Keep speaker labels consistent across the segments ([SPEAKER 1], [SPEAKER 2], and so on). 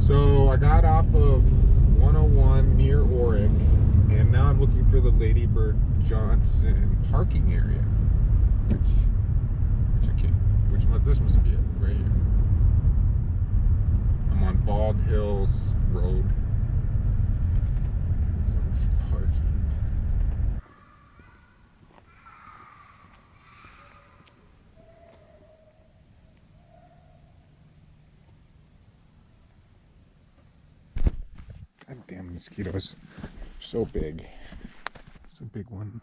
[SPEAKER 1] So I got off of 101 near Oric, and now I'm looking for the Ladybird Johnson parking area. This must be it, right here. I'm on Bald Hills Road. Parking. God damn mosquitoes. So big. It's a big one.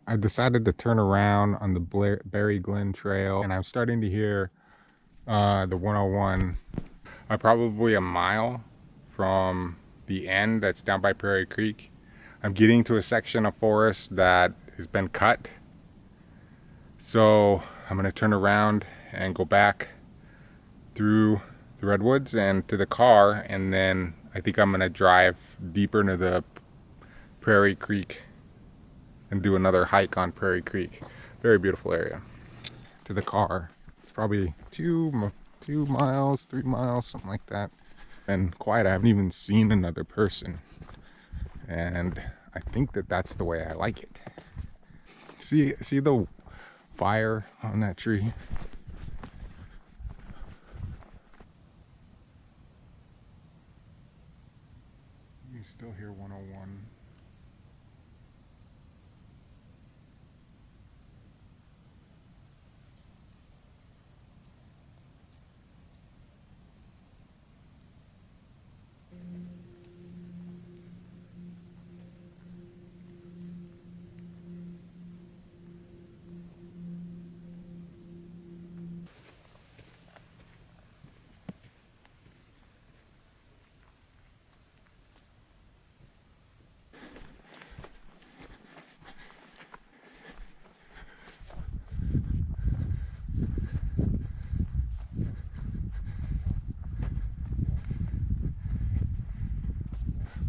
[SPEAKER 1] I decided to turn around on the Glen Trail, and I'm starting to hear the 101 probably a mile from the end that's down by Prairie Creek. I'm getting to a section of forest that has been cut, so I'm going to turn around and go back through the Redwoods and to the car, and then I think I'm going to drive deeper into the Prairie Creek and do another hike on Prairie Creek. Very beautiful area. To the car. It's probably 2 miles, 3 miles, something like that. And quiet. I haven't even seen another person. And I think that that's the way I like it. See the fire on that tree? You still hear 101.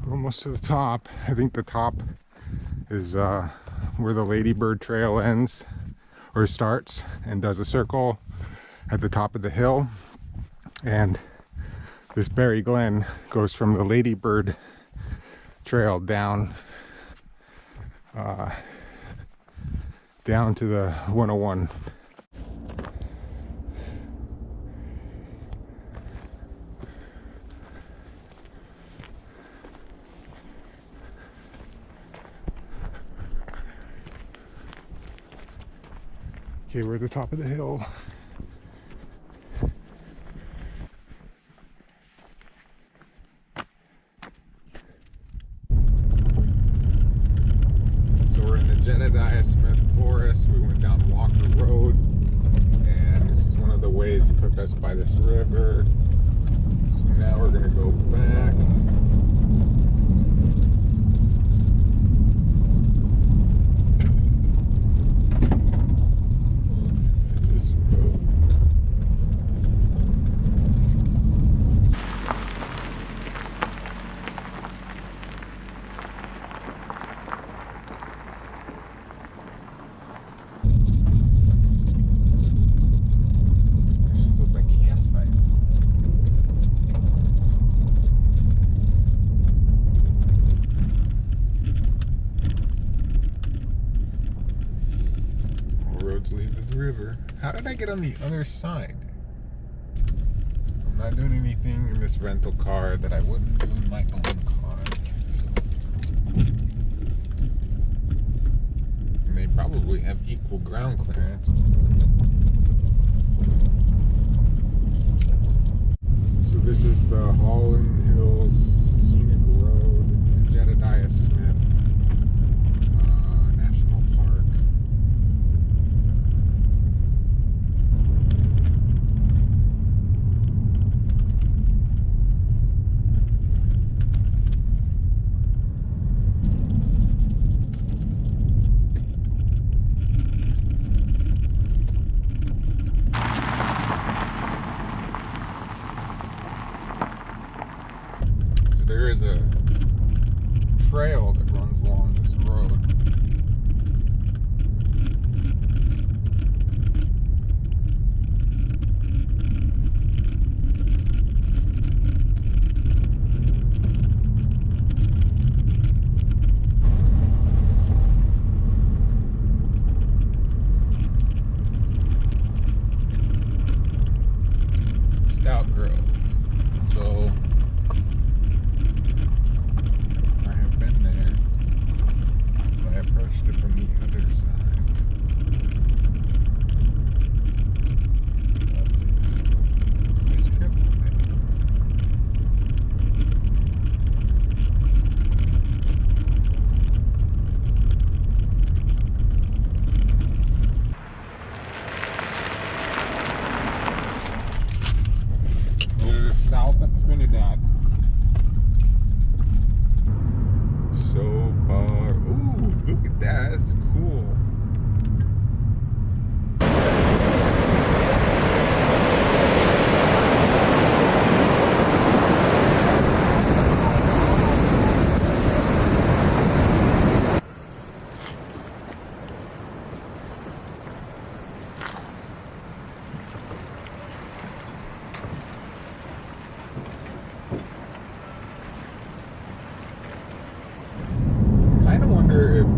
[SPEAKER 1] Almost to the top. I think the top is where the Ladybird Trail ends or starts and does a circle at the top of the hill, and this Berry Glen goes from the Ladybird Trail down down to the 101. Okay, we're at the top of the hill. So we're in the Jedediah Smith Forest. We went down Walker Road, and this is one of the ways it took us by this river. So now we're gonna go back. roads lead to the river. How did I get on the other side? I'm not doing anything in this rental car that I wouldn't do in my own car. So. And they probably have equal ground clearance. So this is the Howland Hills Scenic Road in Jedediah Smith National Park. There is a trail that runs along this road. Stout Grove. So approached it from the other side. Nice trip. We're south of Trinidad. So far. Ooh, look at that. That's cool.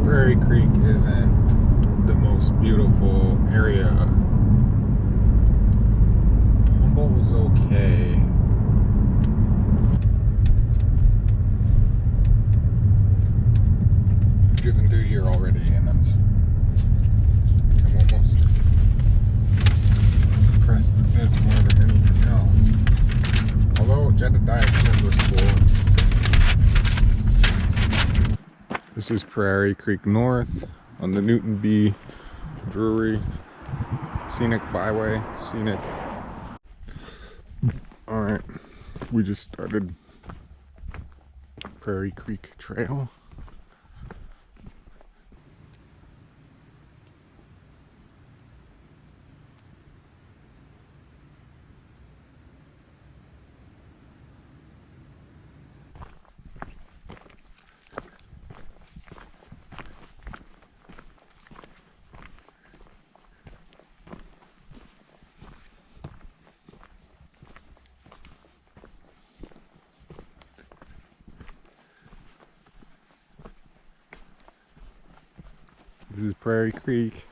[SPEAKER 1] Prairie Creek isn't the most beautiful area. Humboldt was okay. I've driven through here already and I'm almost impressed with this more than anything else. Although Jedediah Smith was cool. This is Prairie Creek North on the Newton B. Drury Scenic Byway. Scenic. Alright, we just started Prairie Creek Trail. This is Prairie Creek.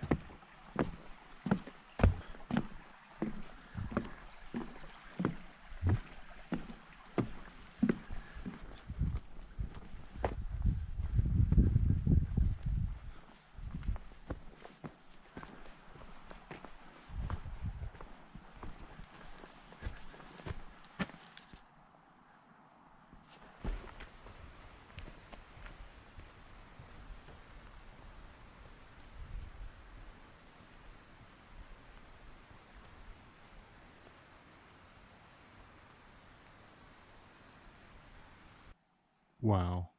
[SPEAKER 1] Wow.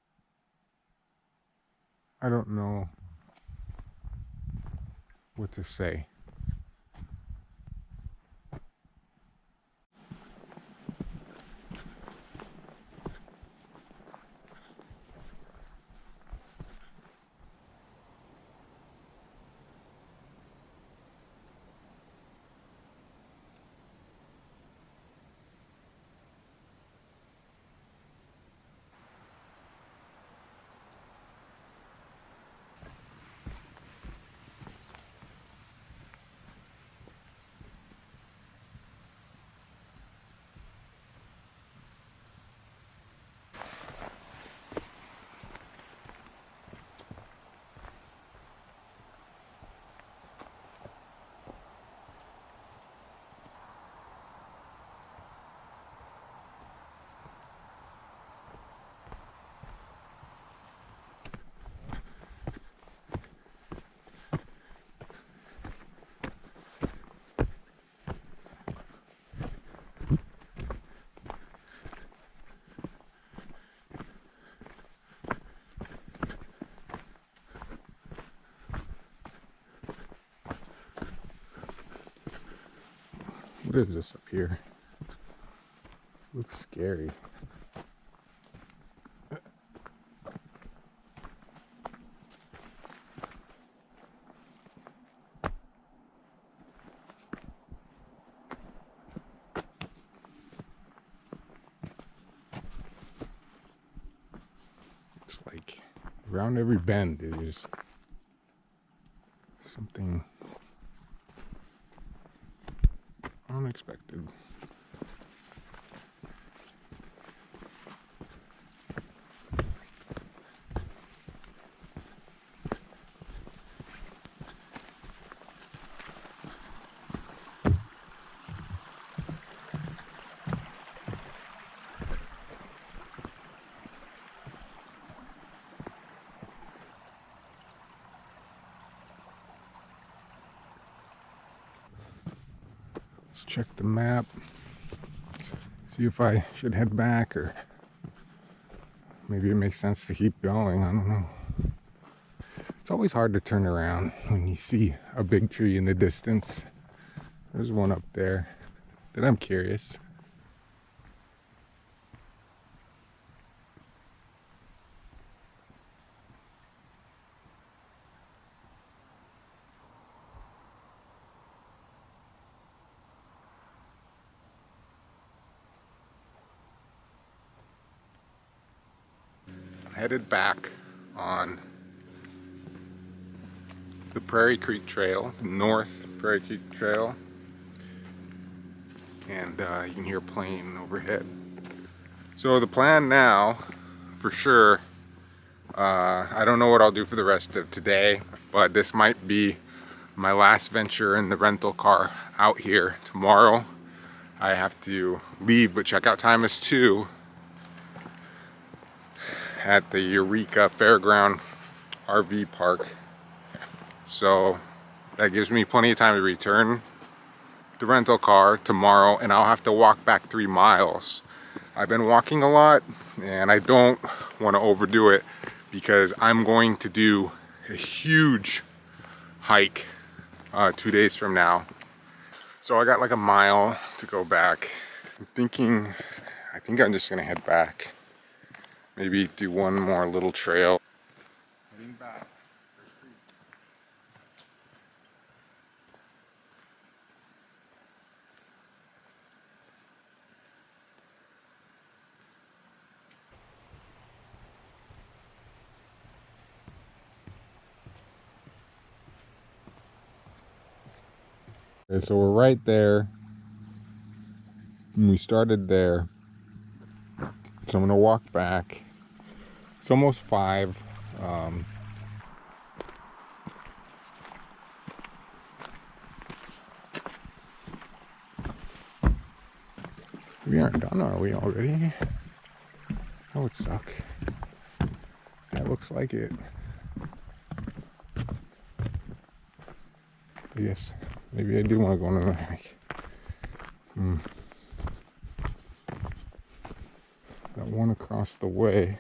[SPEAKER 1] I don't know what to say. What is this up here? Looks scary. Looks like around every bend is something unexpected. Let's check the map. See if I should head back, or maybe it makes sense to keep going. I don't know. It's always hard to turn around when you see a big tree in the distance. There's one up there that I'm curious. Headed back on the Prairie Creek Trail, North Prairie Creek Trail, and you can hear a plane overhead. So the plan now, for sure, I don't know what I'll do for the rest of today, but this might be my last venture in the rental car out here. Tomorrow I have to leave, but checkout time is 2 at the Eureka Fairground RV Park. So that gives me plenty of time to return the rental car tomorrow, and I'll have to walk back 3 miles. I've been walking a lot, and I don't want to overdo it because I'm going to do a huge hike 2 days from now. So I got like a mile to go back. I think I'm just gonna head back. Maybe do one more little trail. Heading back. Okay, so we're right there. And we started there. So I'm gonna walk back. It's almost 5. We aren't done, are we already? That would suck. That looks like it. Yes, maybe I do want to go on another hike. That one across the way,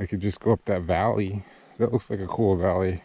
[SPEAKER 1] I could just go up that valley. That looks like a cool valley.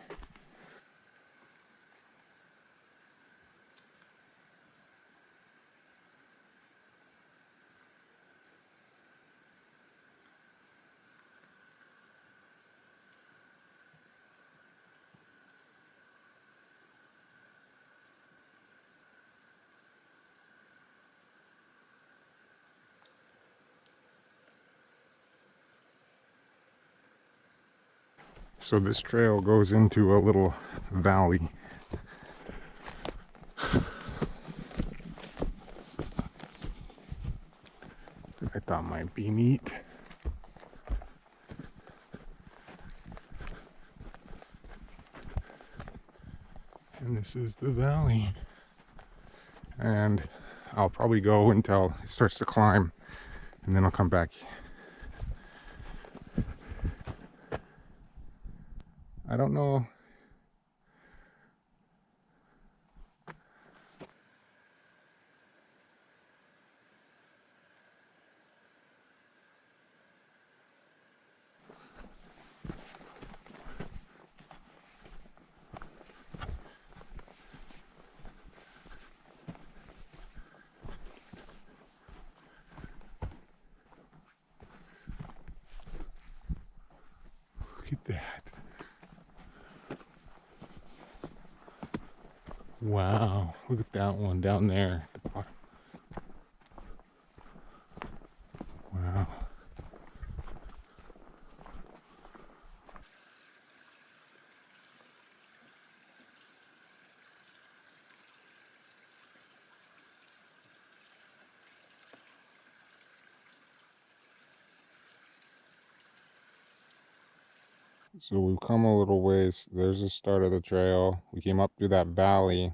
[SPEAKER 1] So this trail goes into a little valley. That I thought might be neat. And this is the valley. And I'll probably go until it starts to climb, and then I'll come back. I don't know. Wow, look at that one down there at the bottom. Wow. So we've come a little ways. There's the start of the trail. We came up through that valley,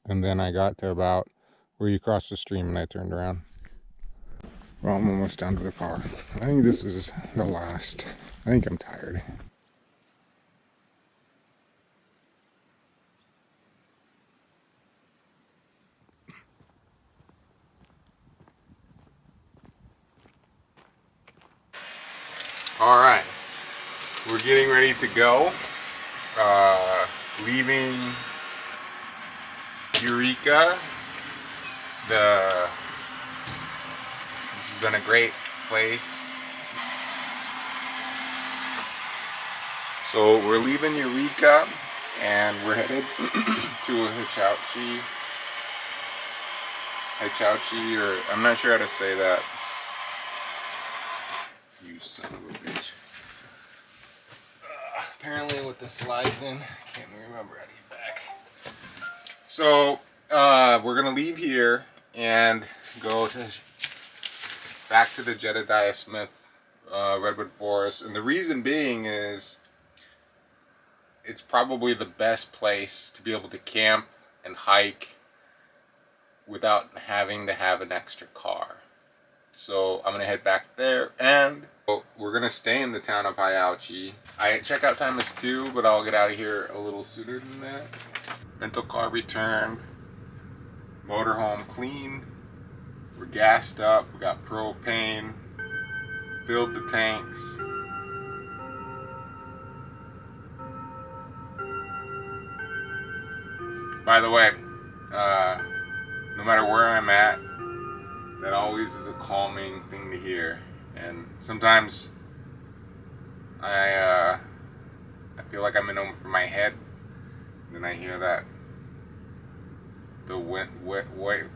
[SPEAKER 1] and then I got to about where you cross the stream, and I turned around. Well, I'm almost down to the car. I think this is the last. I think I'm tired. All right, we're getting ready to go. Leaving Eureka. This has been a great place. So we're leaving Eureka and we're headed to a Hiouchi, or I'm not sure how to say that. You son of a bitch. Apparently with the slides in, can't remember how to get back. So we're gonna leave here and go back to the Jedediah Smith Redwood Forest, and the reason being is it's probably the best place to be able to camp and hike without having to have an extra car. So I'm gonna head back there, and we're gonna stay in the town of Hiouchi. Checkout time is 2, but I'll get out of here a little sooner than that. Rental car returned, motorhome clean, we're gassed up, we got propane, filled the tanks. By the way, no matter where I'm at, that always is a calming thing to hear. And sometimes I feel like I'm in over my head. Then I hear the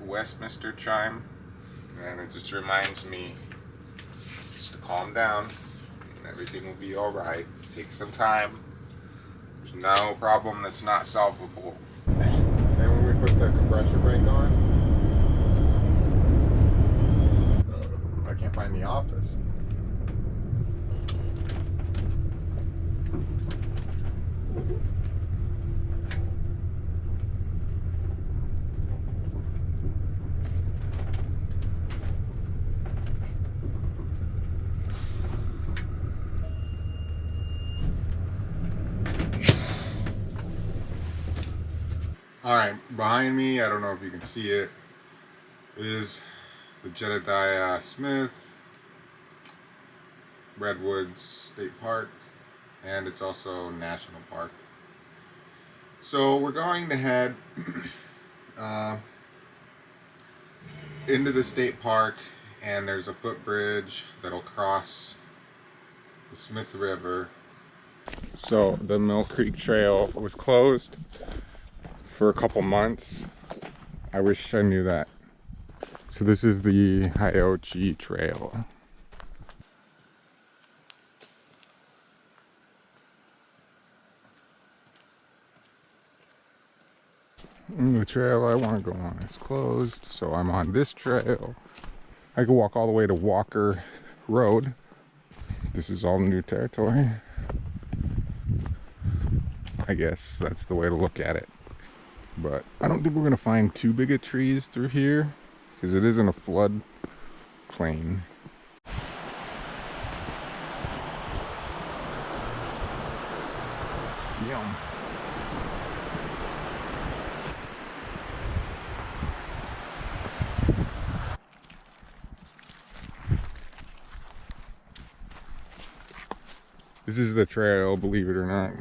[SPEAKER 1] Westminster chime, and it just reminds me just to calm down, and everything will be all right. Take some time. There's no problem that's not solvable. And when we put the compressor brake on, I can't find the office. Alright, behind me, I don't know if you can see it, is the Jedediah Smith Redwoods State Park, and it's also National Park. So we're going to head into the state park, and there's a footbridge that'll cross the Smith River. So the Mill Creek Trail was closed for a couple months. I wish I knew that. So this is the Hiouchi Trail. And the trail I want to go on is closed, so I'm on this trail. I can walk all the way to Walker Road. This is all new territory. I guess that's the way to look at it. But I don't think we're going to find too big of trees through here, because it isn't a flood plain. Yum. This is the trail, believe it or not.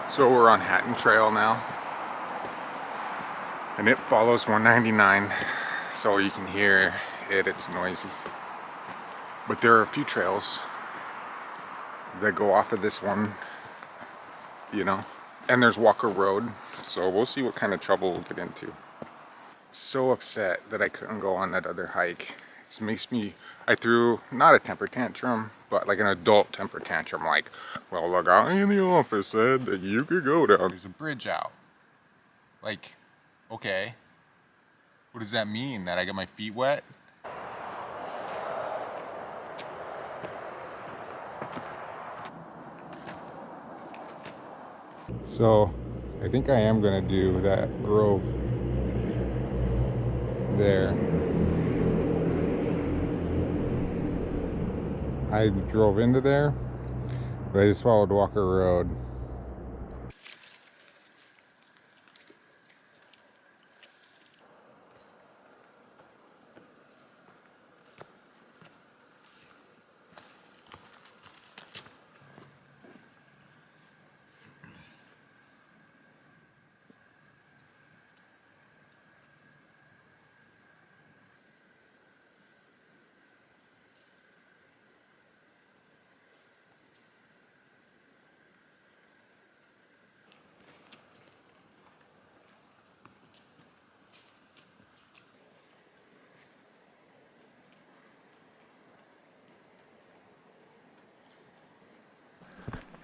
[SPEAKER 1] So we're on Hatton Trail now. And it follows 199, so you can hear it, it's noisy. But there are a few trails that go off of this one, you know. And there's Walker Road, so we'll see what kind of trouble we'll get into. So upset that I couldn't go on that other hike. It makes me, I threw not a temper tantrum, but like an adult temper tantrum, like, well, the guy in the office said that you could go down. There's a bridge out. Like, okay. What does that mean? That I get my feet wet? So, I think I am gonna do that grove there. I drove into there, but I just followed Walker Road.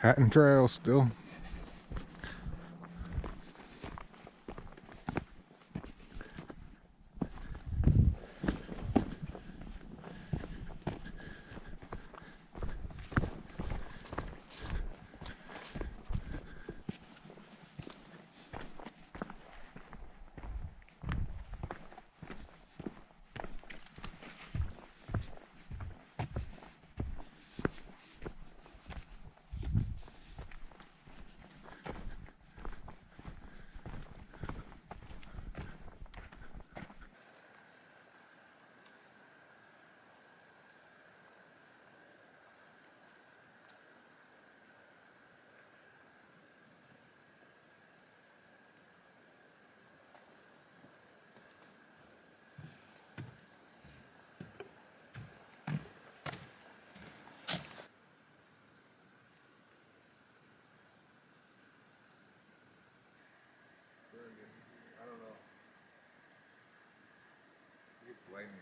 [SPEAKER 1] Hatton Trail still. I don't know. It's lightning.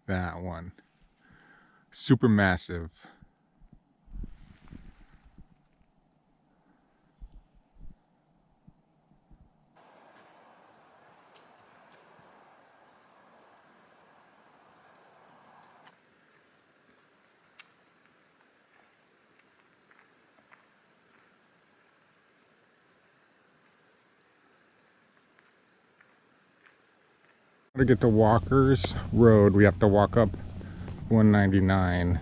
[SPEAKER 1] That one. Super massive. To get to Walker's Road, we have to walk up 199.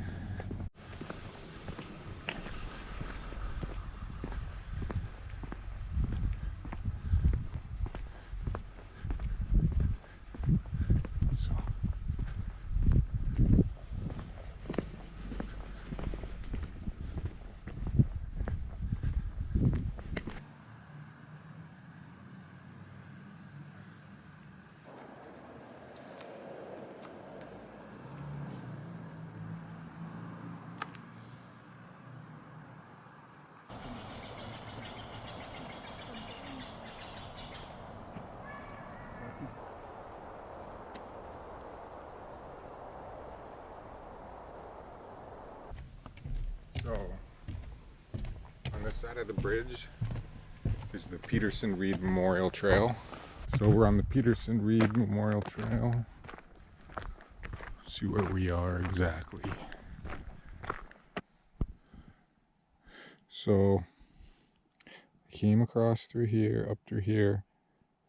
[SPEAKER 1] So, on this side of the bridge is the Peterson Reed Memorial Trail. So we're on the Peterson Reed Memorial Trail. See where we are exactly. So I came across through here, up through here,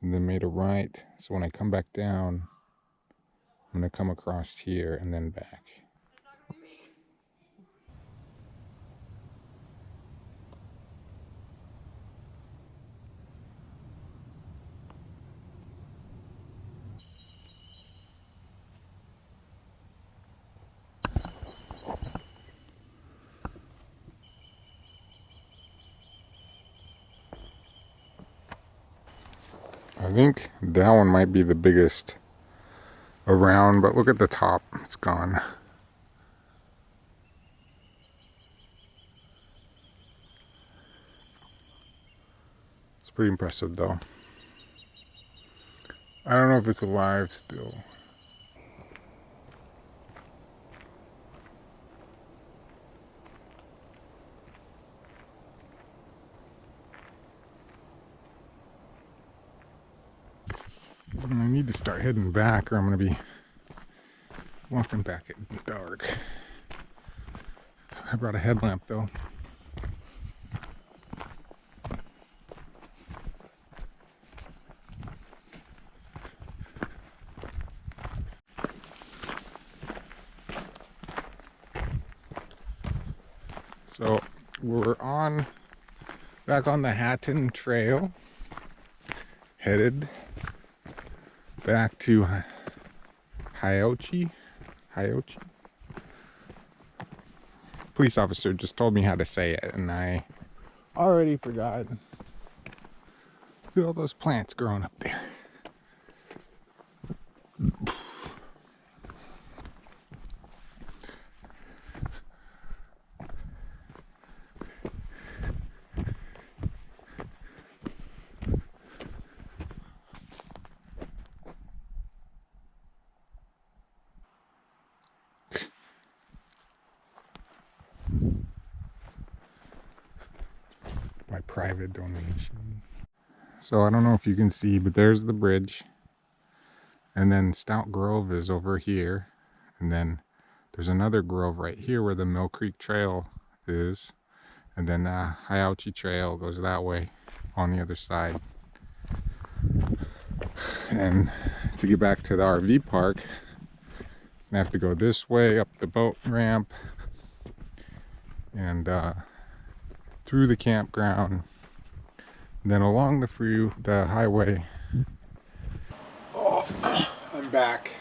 [SPEAKER 1] and then made a right. So when I come back down, I'm gonna come across here and then back. I think that one might be the biggest around, but look at the top, it's gone. It's pretty impressive though. I don't know if it's alive still. I need to start heading back or I'm going to be walking back at dark. I brought a headlamp though. So we're back on the Hatton Trail, headed back to Hiouchi. Police officer just told me how to say it and I already forgot. Look at all those plants growing up there. By private donation. So I don't know if you can see, but there's the bridge. And then Stout Grove is over here. And then there's another grove right here where the Mill Creek Trail is. And then the Hiouchi Trail goes that way on the other side. And to get back to the RV park, I have to go this way up the boat ramp and through the campground, then along the highway. Oh, I'm back.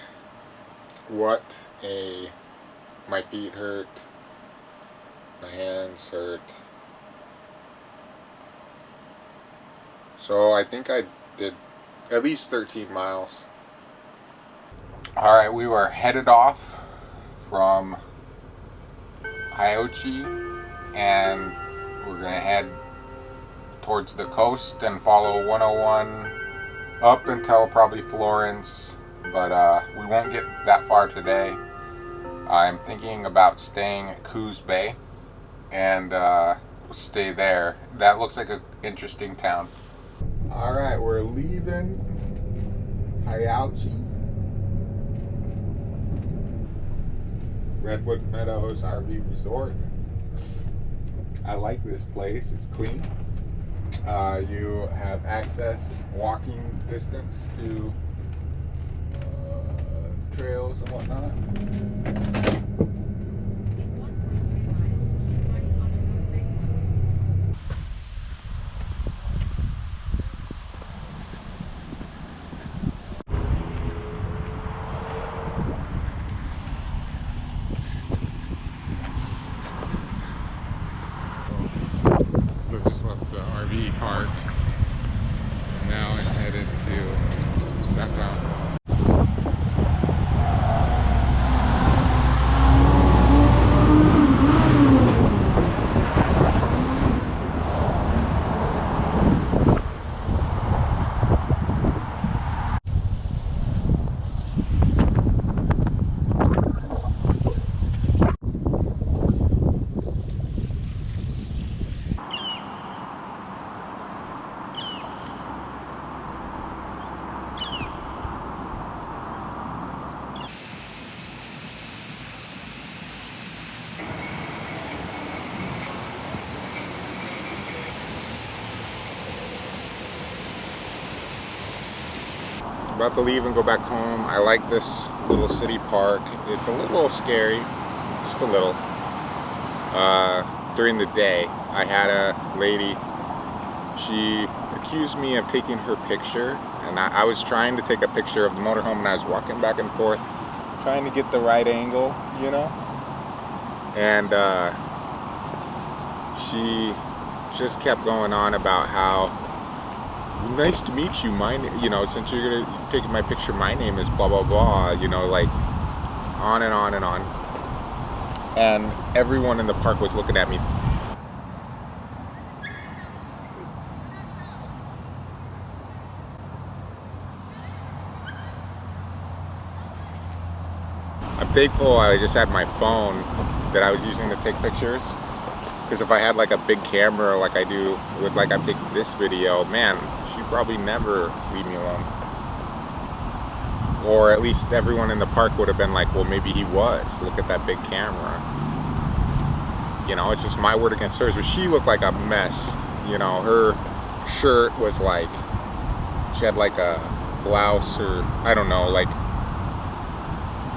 [SPEAKER 1] My feet hurt, my hands hurt. So I think I did at least 13 miles. All right, we were headed off from Hiouchi and we're gonna head towards the coast and follow 101 up until probably Florence, but we won't get that far today. I'm thinking about staying at Coos Bay and we'll stay there. That looks like an interesting town. All right, we're leaving Hiouchi. Redwood Meadows RV Resort. I like this place, it's clean. You have access, walking distance to trails and whatnot. I just left the RV park and now I'm headed to downtown. About to leave and go back home. I like this little city park. It's a little scary, just a little. During the day, I had a lady, she accused me of taking her picture, and I was trying to take a picture of the motorhome and I was walking back and forth, trying to get the right angle, you know? And she just kept going on about how nice to meet you. Since you're taking my picture, my name is blah blah blah. Like on and on and on. And everyone in the park was looking at me. I'm thankful I just had my phone that I was using to take pictures. Because if I had like a big camera like I do with like I'm taking this video, man, she'd probably never leave me alone. Or at least everyone in the park would have been like, well, maybe he was. Look at that big camera. It's just my word against hers. But she looked like a mess. Her shirt was like, she had like a blouse or, I don't know, like,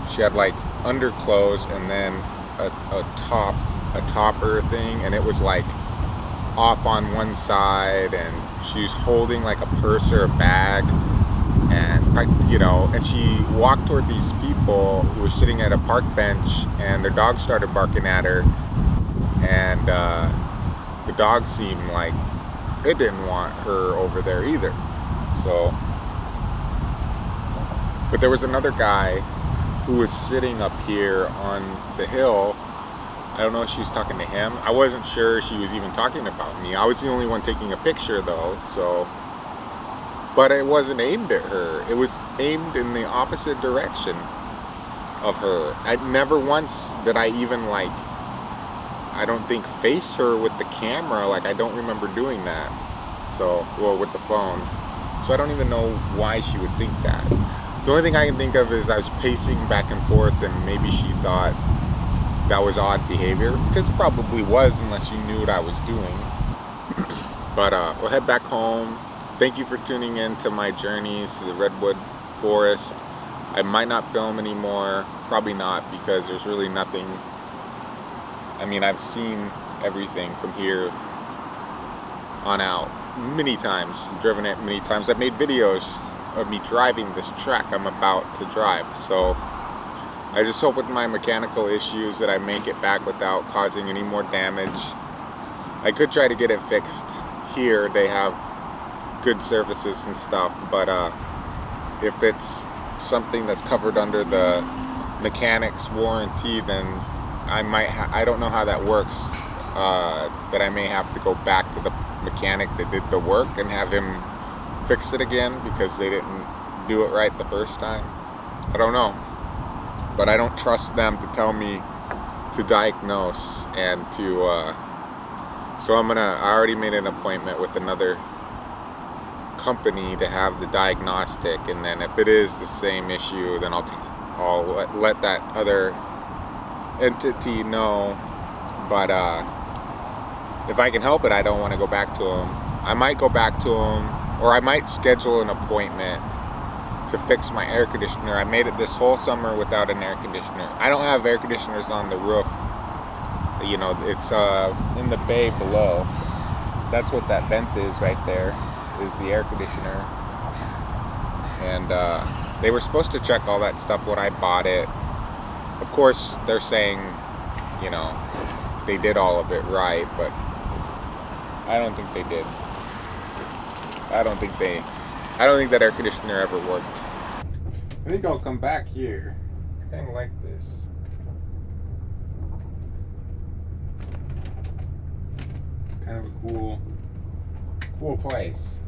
[SPEAKER 1] she had like underclothes and then a topper thing, and it was like off on one side, and she was holding like a purse or a bag, and she walked toward these people who were sitting at a park bench, and their dog started barking at her, and the dog seemed like it didn't want her over there either. So, but there was another guy who was sitting up here on the hill. I don't know if she was talking to him. I wasn't sure she was even talking about me. I was the only one taking a picture though, so. But it wasn't aimed at her. It was aimed in the opposite direction of her. I never once did I even like, I don't think face her with the camera. Like I don't remember doing that. So, well, with the phone. So I don't even know why she would think that. The only thing I can think of is I was pacing back and forth, and maybe she thought that was odd behavior, because it probably was, unless she knew what I was doing. But we'll head back home. Thank you for tuning in to my journeys to the Redwood Forest. I might not film anymore, probably not, because there's really nothing. I mean, I've seen everything from here on out many times, driven it many times. I've made videos of me driving this track I'm about to drive, so I just hope with my mechanical issues that I make it back without causing any more damage. I could try to get it fixed here. They have good services and stuff, but if it's something that's covered under the mechanic's warranty, then I don't know how that works, that I may have to go back to the mechanic that did the work and have him fix it again because they didn't do it right the first time. I don't know. But I don't trust them to tell me to diagnose and to, so I already made an appointment with another company to have the diagnostic, and then if it is the same issue, then I'll let that other entity know. But if I can help it, I don't want to go back to them. I might go back to them, or I might schedule an appointment to fix my air conditioner. I made it this whole summer without an air conditioner. I don't have air conditioners on the roof. It's in the bay below. That's what that vent is right there, is the air conditioner. And they were supposed to check all that stuff when I bought it. Of course, they're saying, they did all of it right, but I don't think they did. I don't think that air conditioner ever worked. I think I'll come back here. I kind of like this. It's kind of a cool place.